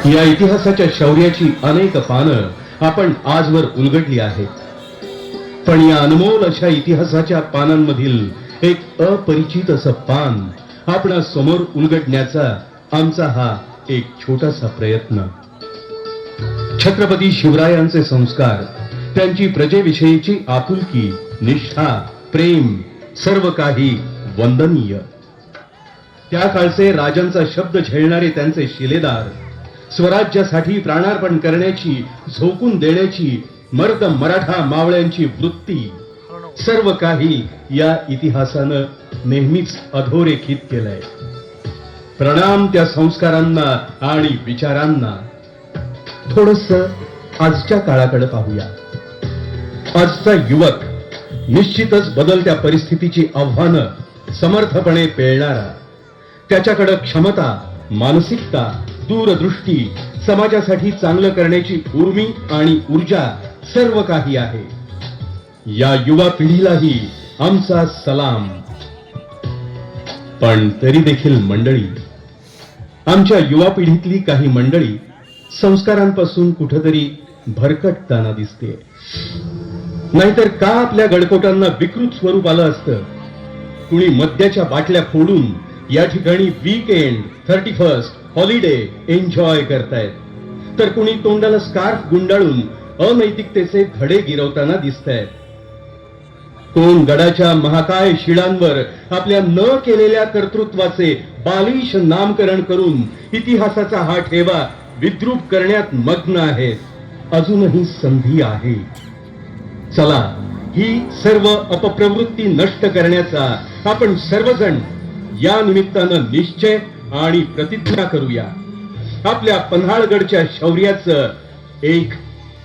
या इतिहासाच्या शौर्याची अनेक पानं आपण आजवर उलगडली आहेत, पण या अनमोल अशा इतिहासाच्या पानांमधील एक अपरिचित असं पान आपणा समोर उलगडण्याचा आमचा हा एक छोटासा प्रयत्न. छत्रपती शिवरायांचे संस्कार, त्यांची प्रजेविषयीची आपुलकी, निष्ठा, प्रेम, सर्व काही वंदनीय. त्या काळचे राजांचा शब्द झेलणारे त्यांचे शिलेदार, स्वराज्यासाठी प्राणार्पण करण्याची, झोकून देण्याची मर्द मराठा मावळ्यांची वृत्ती, सर्व काही या इतिहासानं नेहमीच अधोरेखित केलंय. प्रणाम त्या संस्कारांना आणि विचारांना. थोडस आजच्या काळाकडे पाहूया. आजचा युवक निश्चितच बदलत्या परिस्थितीची आव्हानं समर्थपणे पेलणारा, त्याच्याकडे क्षमता, मानसिकता, दूरदृष्टी, समाजासाठी चांगलं करण्याची उर्मी आणि ऊर्जा सर्व काही आहे. या युवा पिढीलाही आमचा सलाम. पण तरी देखील मंडळी, आमच्या युवा पिढीतली काही मंडळी संस्कारांपासून कुठेतरी भरकटताना दिसते. नाहीतर का आपल्या गडकोटांना विकृत स्वरूप आलं असतं. कुणी मद्याच्या बाटल्या फोडून या ठिकाणी वीकेंड, 31st, हॉलिडे एन्जॉय करतायत, तर कुणी तोंडाला स्कार्फ गुंडाळून अनैतिकतेचे धडे गिरवताना दिसतायत. कोण गडाच्या महाकाय शिडांवर आपल्या न केलेल्या कर्तृत्वाचे बालिश नामकरण करून इतिहासाचा हा ठेवा विद्रूप करण्यात मग्न आहेत. अजूनही संधी आहे. चला, ही सर्व अपप्रवृत्ती नष्ट करण्याचा आपण सर्वजण या निमित्तानं निश्चय आणि प्रतिज्ञा करूया. आपल्या पन्हाळगडच्या शौर्याचं एक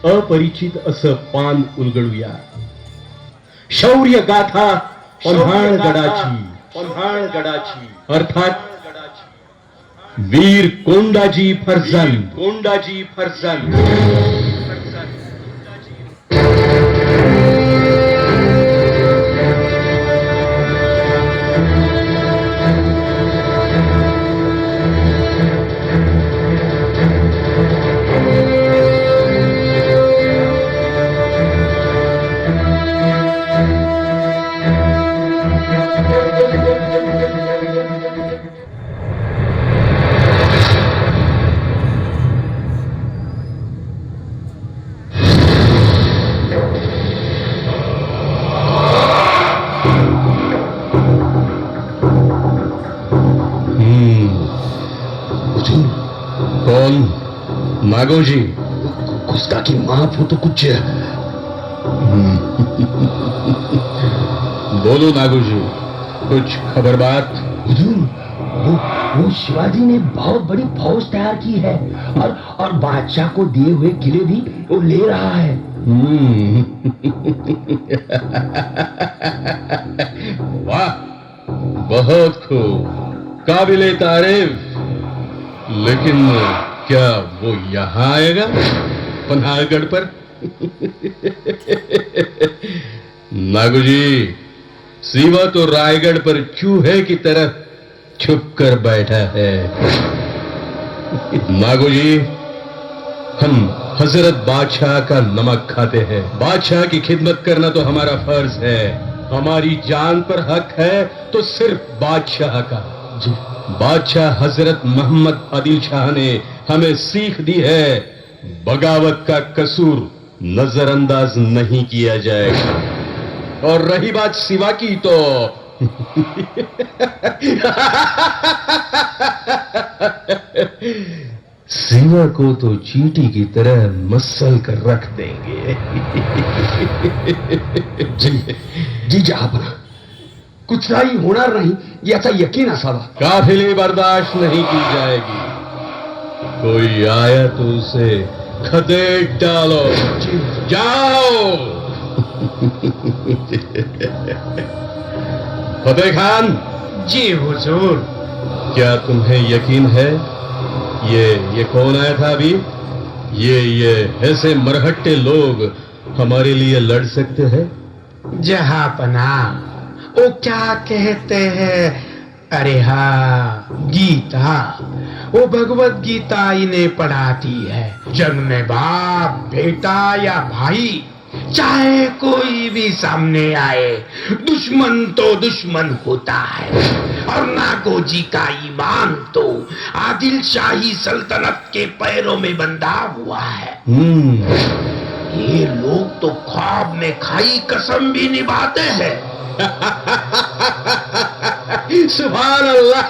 अपरिचित असं पान उलगडूया. शौर्य गाथा पन्हाळगडाची, पन्हाळगडाची, अर्थात वीर कोंडाजी फर्जन, कोंडाजी फर्जन. कौन? नागोजी? गुस्ताखी माफ हो तो कुछ. बोलो नागोजी, कुछ खबर बात? हुजूर, वो शिवाजी ने बहुत बड़ी फौज तैयार की है और बादशाह को दिए हुए किले भी वो ले रहा है. वाह, बहुत खूब, काबिले तारीफ. लेकिन क्या वो यहां आएगा पन्हाळगढ़ पर? नागुजी, सीवा तो रायगढ़ पर चूहे की तरह छुप कर बैठा है. नागुजी, हम हजरत बादशाह का नमक खाते हैं. बादशाह की खिदमत करना तो हमारा फर्ज है. हमारी जान पर हक है तो सिर्फ बादशाह का. बादशाह हजरत मोहम्मद आदिल शाह ने हमें सीख दी है, बगावत का कसूर नजरअंदाज नहीं किया जाएगा. और रही बात सिवा की, तो सिवा को तो चींटी की तरह मसल कर रख देंगे. जी जहापना, कुठलाही होणार नाही याचा यकीन असावा. काफिले बर्दाश्त नहीं की जाएगी. कोई आया तो उसे खदेड़ डालो. जाओ. फतेह खान. जी हुजूर. क्या तुम्हें यकीन है ये कौन आया था अभी? ये ऐसे मरहट्टे लोग हमारे लिए लड़ सकते हैं? जहापना, वो क्या कहते हैं, अरे हाँ, गीता, वो भगवत गीता इन्हें पढ़ाती है, जंग में बाप बेटा या भाई चाहे कोई भी सामने आए, दुश्मन तो दुश्मन होता है। और नागोजी का ईमान तो आदिल शाही सल्तनत के पैरों में बंधा हुआ है। ये लोग तो ख्वाब में खाई कसम भी निभाते हैं। सुभान अल्लाह।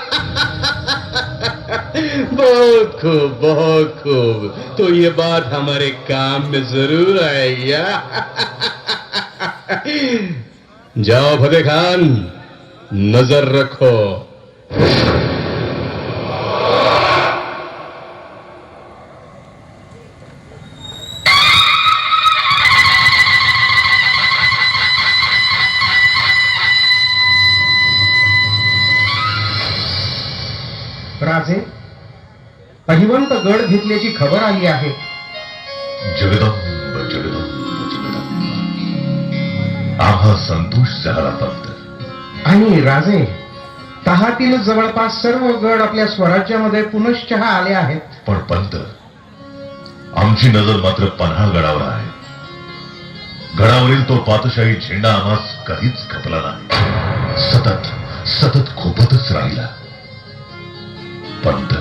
बहुत खूब, बहुत खूब। तो ये बात हमारे काम में जरूर आएगी। जाओ फतेह खान, नजर रखो। राजे, अहिवंत गड घेतल्याची खबर आली आहे. जगदंब जगदंब जगदंब. आम्हा संतोष झाला पंत. आणि राजे, तहातील जवळपास सर्व गड आपल्या स्वराज्यामध्ये पुनश्चः आले आहेत. पण पंत, आमची नजर मात्र पन्हाळ गडावर आहे. गडावरील तो पातशाही झेंडा आम्हास कधीच खपला नाही. सतत सतत खोपतच राहिला. पंत,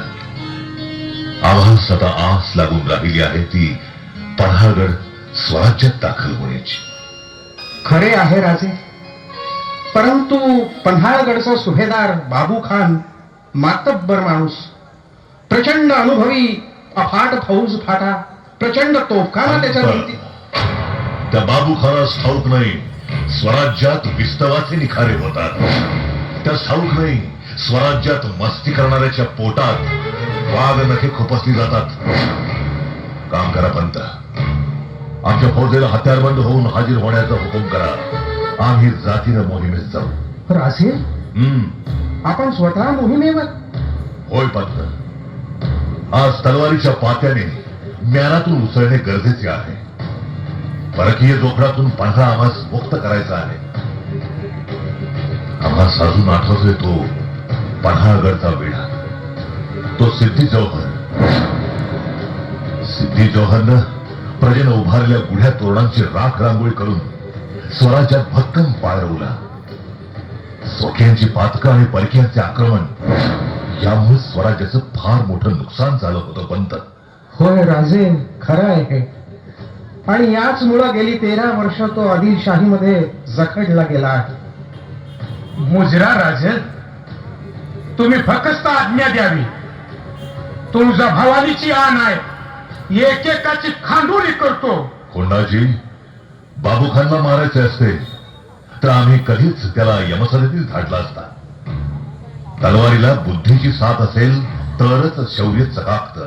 आम्हास आता आस लागून राहिली आहे ती पन्हाळगड स्वराज्यात दाखल होण्याची. खरे आहे राजे, परंतु पन्हाळगडचा सुभेदार बाबू खान मातब्बर माणूस, प्रचंड अनुभवी, अफाट फौज फाटा, प्रचंड तोफखाना त्याच्या भोवती. त्या बाबू खानास ठाऊक नाही स्वराज्यात विस्तवाचे निखारे होतात. त्यास ठाऊक नाही स्वराज्यात मस्ती करणाऱ्याच्या पोटात वाघ नखे खुपसली जातात. काम करा पंत, आमच्या फौजेला हत्यारबंद होऊन हाजीर होण्याचा हुकूम करा. आम्ही जातीनं मोहिमेत जाऊ. राजे, आपण स्वतः मोहिमेवर? होय पंत, आज तलवारीच्या पात्याने म्यानातून उसळणे गरजेचे आहे. परकीय जोखडातून पन्हाळा आम्हास मुक्त करायचा आहे. आम्हास अजून आठवतोय तो पन्हाळगडचा वेढा, तो सिद्धी जौहरनं प्रजेनं उभारलेल्या गुढ्या तोरणांची राख रांगोळी करून स्वराज्यात भक्कम पाय रोवला. सोक्यांची पातकं आणि परकीयांचे आक्रमण यामुळे स्वराज्याचं फार मोठं नुकसान झालं होतं पंत. होय राजे, खरं आहे. आणि याच मुळे गेली 13 वर्ष तो आदिलशाहीमध्ये जखडला गेला आहे. मुजरा राजे, तुम्ही फक्त आज्ञा द्यावी. तुळजा भवानीची आण आहे, एकेकाची खांडोळी करतो. कोंडाजी, बाबूखानला मारायचे असते तर आम्ही कधीच त्याला यमसदनीत धाडला असता. तलवारीला बुद्धीची साथ असेल तरच शौर्य चकाकतं.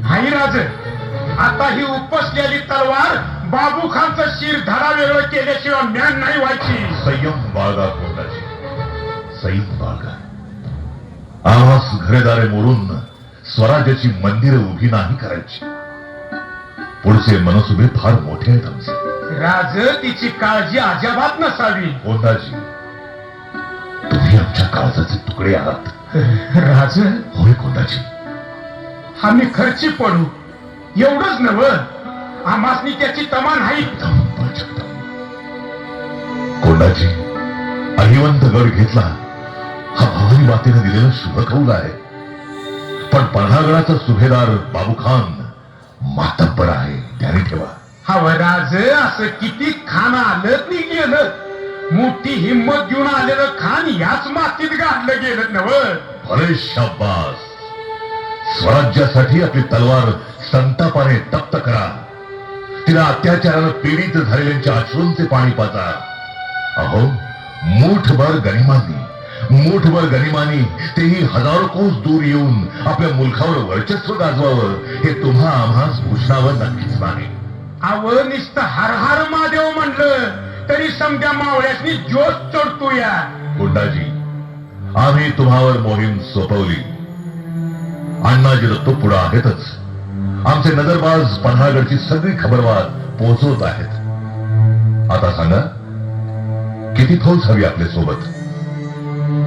नाही राजे, आता ही उपसलेली तलवार बाबू खानचं शिर धडा वेगळं केल्याशिवाय ज्ञान नाही व्हायची. संयम बाळगा कोंडाजी, संयम बाळगा. आम्हास घरेदारे मोडून स्वराज्याची मंदिरं उभी नाही करायची. पुढचे मनसुबे फार मोठे आहेत आमचे. राज, तिची काळजी अजिबात नसावी. कोंडाजी, तुम्ही आमच्या काळजाचे तुकडे आहात. राज, होय कोंडाजी, आम्ही खर्ची पडू एवढंच नव्ह, आम्हासनी त्याची तमा नाही. कोंडाजी, अहिवंत गड घेतला हा भवानी मातेने दिलेला शुभ कौल आहे. पण पन्हाळगडाचा सुभेदार बाबू खान मातब्बर आहे, ध्यानी ठेवा. हवं राज, असं किती खान आलं नाही गेलं. मोठी हिंमत घेऊन आलेलं खान याच मातीत गाडलं गेलं नव्ह. अरे शाबास. स्वराज्यासाठी आपली तलवार संतापाने तप्त करा. तिला अत्याचारानं पीडित झालेल्यांच्या अश्रूंचे पाणी पाजा. अहो, मूठभर गनिमानी तेही हजारो कोस दूर येऊन आपल्या मुलखावर वर्चस्व गाजवावं हे तुम्हा आम्हास भूषणावं नक्कीच नाही. अव नुसतं हर हर महादेव म्हणलं तरी समजा मावळ्यासनी जोश चढतो. या कोंडाजी, आम्ही तुम्हावर मोहीम सोपवली. अण्णाजी दत्तो पुढे आहेतच. आमचे नजरबाज पन्हाळगडची सगळी खबरवार पोहोचवत आहेत. आता सांगा, किती फौज हवी आपल्या सोबत?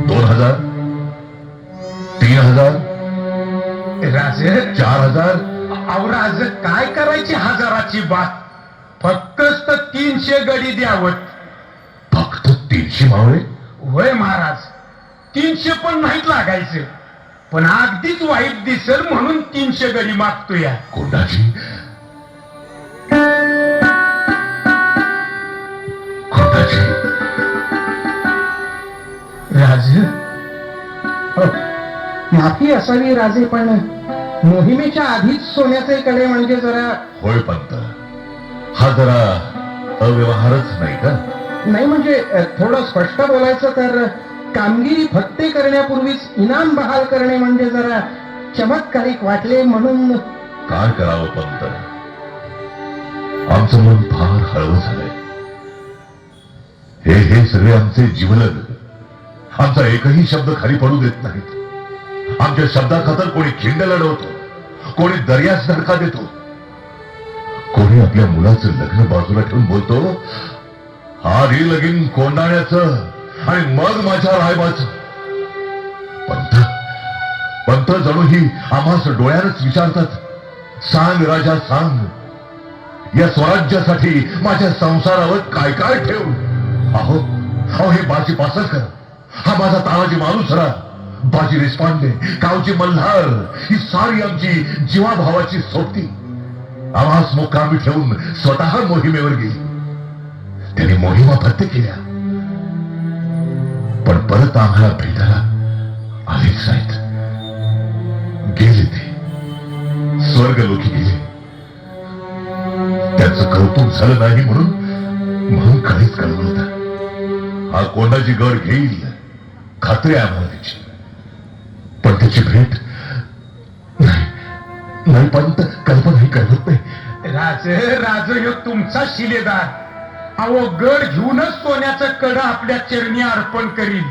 2000, 3000, राजे 4000? अहो राज काय करायची हजाराची बात, फक्तच तर 300 गडी द्यावत. फक्त 300 मावळे? होय महाराज, 300 पण नाहीत लागायचे, पण अगदीच वाईट दिसेल म्हणून 300 गडी मागतो या. कोंडाजी, कोंडाजी, राज माफी असावी राजे, पण मोहिमेच्या आधीच सोन्याचे कडे म्हणजे जरा होय पंत, हा जरा अव्यवहारच नाही का? नाही म्हणजे थोडं स्पष्ट बोलायचं तर कामगिरी फत्ते करण्यापूर्वीच इनाम बहाल करणे म्हणजे जरा चमत्कारिक वाटले म्हणून. काय करावं पंत, आमचं मन फार हळवं झालंय. हे सगळे आमचे जीवलग, आमचा एकही शब्द खाली पडू देत नाहीत. आमच्या शब्दाखातर कोणी खिंड लढवतो, कोणी दर्यास धडका देतो, कोणी आपल्या मुलाचं लग्न बाजूला ठेवून बोलतो, आधी लगीन कोंडाण्याचं आणि मग माझ्या रायबाचं. पंत जणू ही आम्हास डोळ्यानच विचारतात, सांग राजा सांग, या स्वराज्यासाठी माझ्या संसारावर काय काय ठेवू. अहो हे बाजी पासरकर, हा माझा तानाजी मालुसरा, बाजी देशपांडे, गावची मल्हार, ही सारी आमची जीवाभावाची सोबती आम्हास मुक्कामी ठेवून स्वतः मोहिमेवर गेली. त्यांनी मोहिमा फत्ते केल्या, पण परत आम्हाला भेटायला आलेच नाहीत. गेले ते स्वर्गलोकी गेले. त्यांचं कौतुक झालं नाही म्हणून काहीच कळवलं होतं. हा कोंडाजी गड घेईल, खात्री आहे आम्हाला त्याची, पण त्याची भेट नाही पंत, कल्पनाही करत नाही. राज ह्यो तुमचा शिलेदार, अहो गड घेऊनच सोन्याचं कड आपल्या चरणी अर्पण करील.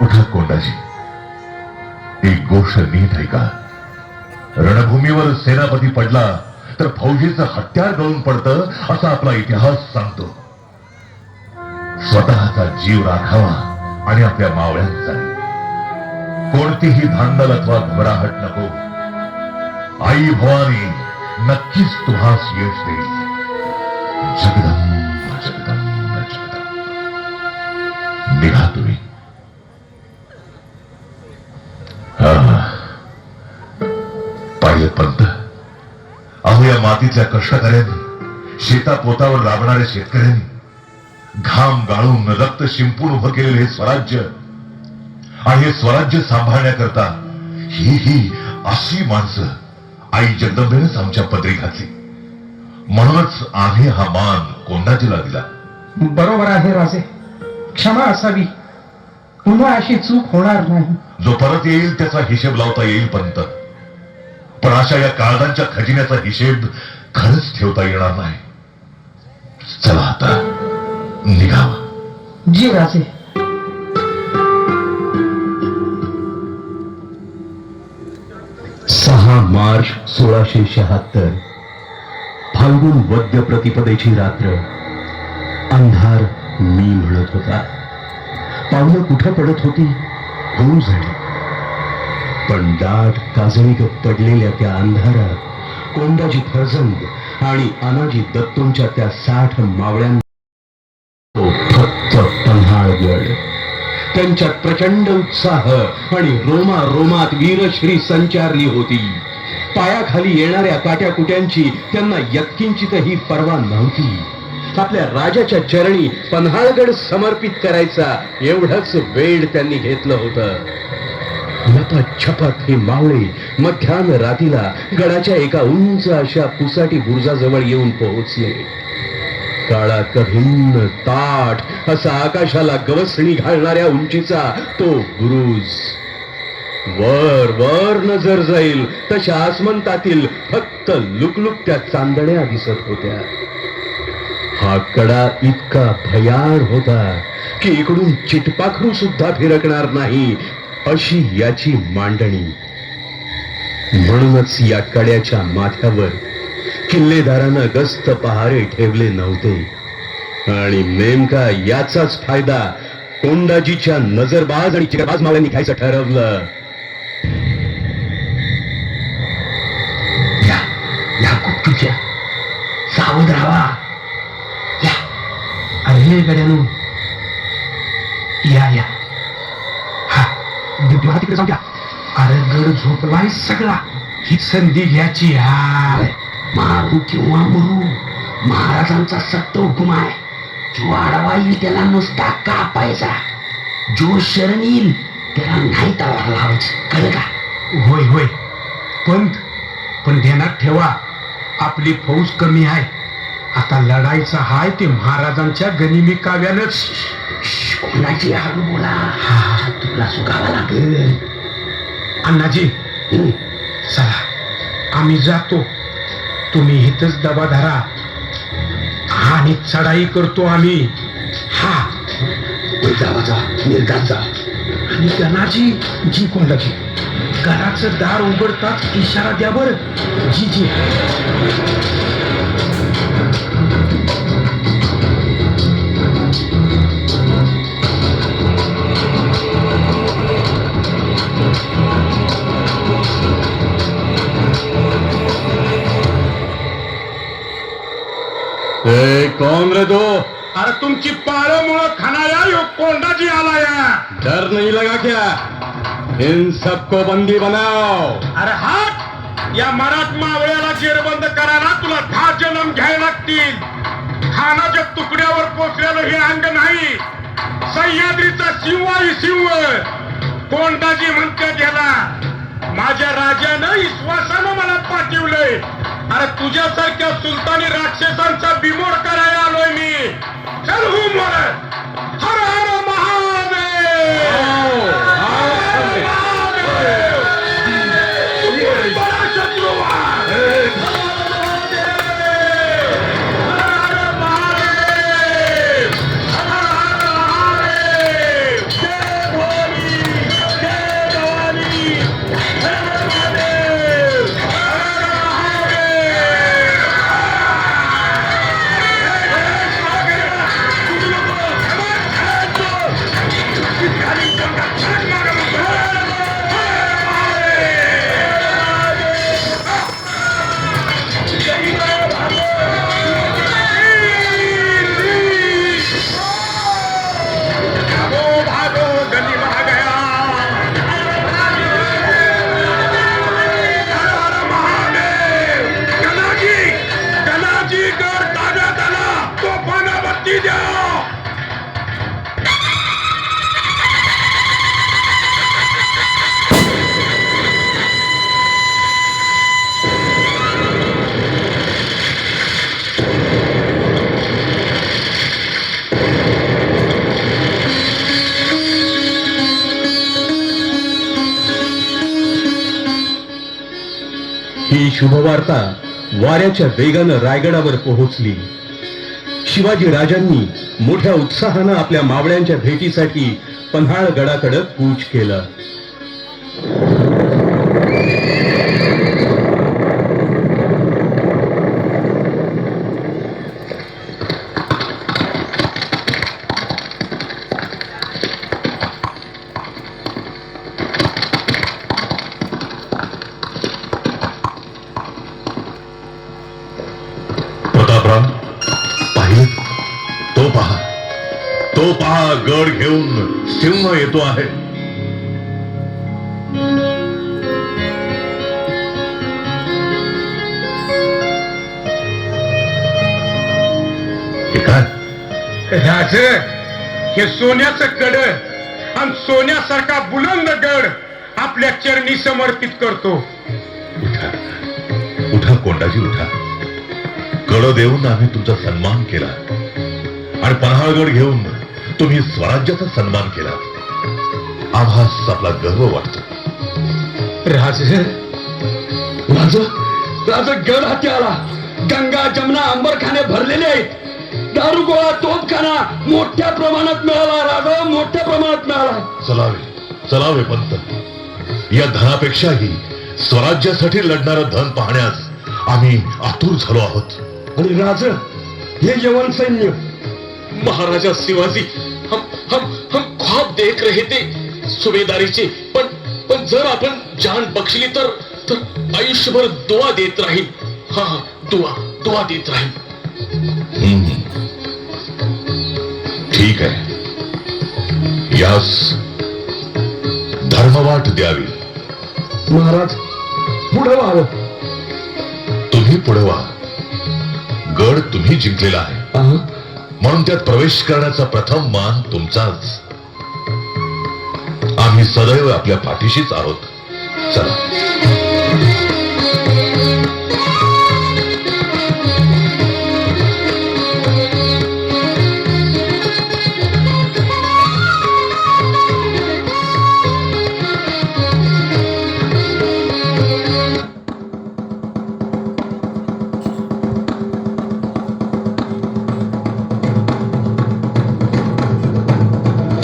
उठा कोंडाजी, एक गोष्ट नीट आहे का, रणभूमीवर सेनापती पडला तर फौजेचं हत्यार गळून पडतं असा आपला इतिहास सांगतो. स्वतःचा जीव राखावा आणि आपल्या मावळ्यांचा. कोणतीही धांदल अथवा घबराहट नको. आई भवानी नक्कीच तुम्हास यश देईल. जगदंब जगदंब जगदंब. निघा तुम्ही. पाहिलं पंत, अहो या मातीतल्या कष्टकऱ्यांनी, शेतापोतावर राबणाऱ्या शेतकऱ्यांनी घाम गाळून रक्त शिंपून उभं केलेलं हे स्वराज्य, आणि हे स्वराज्य सांभाळण्याकरता ही अशी माणसं आई जगदंबेनंच आमच्या पदरी घातली. म्हणूनच आम्ही हा मान कोंडाजीला दिला. बरोबर आहे राजे, क्षमा असावी, पुन्हा अशी चूक होणार नाही. जो परत येईल त्याचा हिशेब लावता येईल पंत, पण अशा या काळजांच्या खजिन्याचा हिशेब खरंच ठेवता येणार नाही. चला आता निघावं. जी राजे. मार्च 1676, फाल्गुन वद्य प्रतिपदेची रात्र. अंधार मी म्हणत होता. पावलं कुठं पडत होती होऊन झाली, पण दाट काजळीगत पडलेल्या त्या अंधारात कोंडाजी फर्जंद आणि अनाजी दत्तोंच्या त्या 60 मावळ्यांना तो फक्त पन्हाळगड. त्यांच्यात प्रचंड उत्साह आणि रोमात वीरश्री संचारली होती. पायाखाली येणाऱ्या काट्याकुट्यांची त्यांना यत्किंचितही पर्वा नव्हती. आपल्या राजाच्या चरणी पन्हाळगड समर्पित करायचा एवढंच वेळ त्यांनी घेतलं होतं. लपाछपात हे मावळे मध्यान रातीला गडाच्या एका उंच अशा पुसाटी बुरुजाजवळ येऊन पोहोचले. काळा कभिन्न ताठ असा आकाशाला गवसणी घालणाऱ्या उंचीचा तो बुरुज. वर वर नजर जाईल तशा आसमंतातील फक्त लुकलुकत्या चांदण्या दिसत होत्या. हा कडा इतका भयाण होता की इकडून चिटपाखरू सुद्धा फिरकणार नाही अशी याची मांडणी. म्हणूनच या कड्याच्या माथ्यावर किल्लेदारानं गस्त पहारे ठेवले नव्हते. आणि नेमका याचाच फायदा कोंडाजीच्या नजरबाज आणि चिरबाज मावळ्यांनी घ्यायचं ठरवलं. या गुपचूपच्या सावध राहा. या. अरे गड्यानो, या हा मला तिकडे जाऊ द्या. अरे गड झोपलाय सगळा, ही संधी घ्यायची. हा मारू किंवा मरू, महाराजांचा सक्त हुकुम आहे. जो आडवा येईल त्याला नुसता कापायचा, जो शरण येईल त्याला नाही तलवार लावायची. कळलं का? होय पण ध्यानात ठेवा, आपली फौज कमी आहे. आता लढायचं हाय ते महाराजांच्या गनिमी काव्यानंच. कोणाची हळू बोला, तुला सुखावा लागेल. अण्णाजी, चला आम्ही जातो, तुम्ही इथंच दबा धरा आणि चढाई करतो आम्ही. हा जा निर्धार जा. आणि गणाजी, जी कोंडाजी, घराचं दार उघडतात इशारा द्या बरं. जी कौन रे दो? अरे तुमची पाळमुळं खाणाऱ्या यो कोंडाजी आलाय. डर नहीं लगा क्या? इन सबको बंदी बनाओ. अरे हात, या मराठ मावळ्याला जेरबंद करायला तुला 10 जन्म घ्यायला लागतील. खानाच्या तुकड्यावर पोचलेलं हे अंग नाही, सह्याद्रीचा शिववाई शिव. कोंडाजी म्हणते गेला, माझ्या राजानं विश्वासानं मला पाठवलंय. अरे तुझ्यासारख्या सुलतानी राक्षसांचा बिमोड करायला आलोय मी. चल हो मोर. हर हर महादेव. बडा शत्रुवार. ही शुभवार्ता वाऱ्याच्या वेगानं रायगडावर पोहोचली. शिवाजी राजांनी मोठ्या उत्साहानं आपल्या मावळ्यांच्या भेटीसाठी पन्हाळगडाकडे कूच केलं. प्रतापराव पाहिलं? तो पहा गड घेऊन सिंह येतो आहे. हे काय? राज, हे सोन्याचं कड आणि सोन्यासारखा बुलंद गड आपल्या चरणी समर्पित करतो. उठा कोंडाजी, उठा. गड देऊन आम्ही तुमचा सन्मान केला आणि पन्हाळगड घेऊन तुम्ही स्वराज्याचा सन्मान केला. आम्हास आपला गर्व वाटतो. राज, गड हाती आला. गंगा जमुना अंबरखाने भरलेले आहेत. दारू गोळा तोफखाना मोठ्या प्रमाणात मिळाला. राजा, मोठ्या प्रमाणात मिळाला. चलावे पंत. या धनापेक्षाही स्वराज्यासाठी लढणारं धन पाहण्यास आम्ही आतुर झालो आहोत. आणि राज, हे यवन सैन्य. महाराजा शिवाजी हम ख्वाब देख रहे थे सुभेदारीचे. पण जर आपण जान बक्षली तर आयुष्यभर दुआ देत राहील. हा दुआ दुआ देत राहील. ठीक आहे. यास धर्मवाट द्यावी. महाराज पुढे व्हावं. तुम्ही पुढे व्हा. गड तुम्ही जिंकलेला आहे म्हणून त्यात प्रवेश करण्याचा प्रथम मान तुमचाच. आम्ही सदैव आपल्या पाठीशीच आहोत. चला.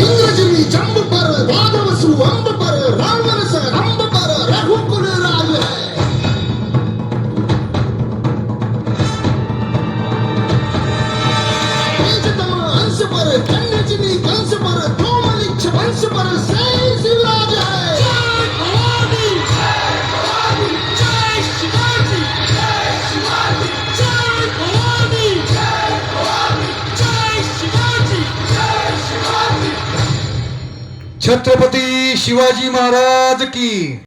इंद्रजिनी जंब पर वादवसु अंब पर रावण से रंब पर रघुकुल राज है. तेजतम अंश पर कन्याजिनी कंस पर तोमलिच्छ वंश पर श्री शिवराज है. जय भवानी जय भवानी जय शिवाजी जय शिवाजी जय भवानी जय भवानी जय शिवाजी जय शिवाजी. छत्रपती शिवाजी महाराज की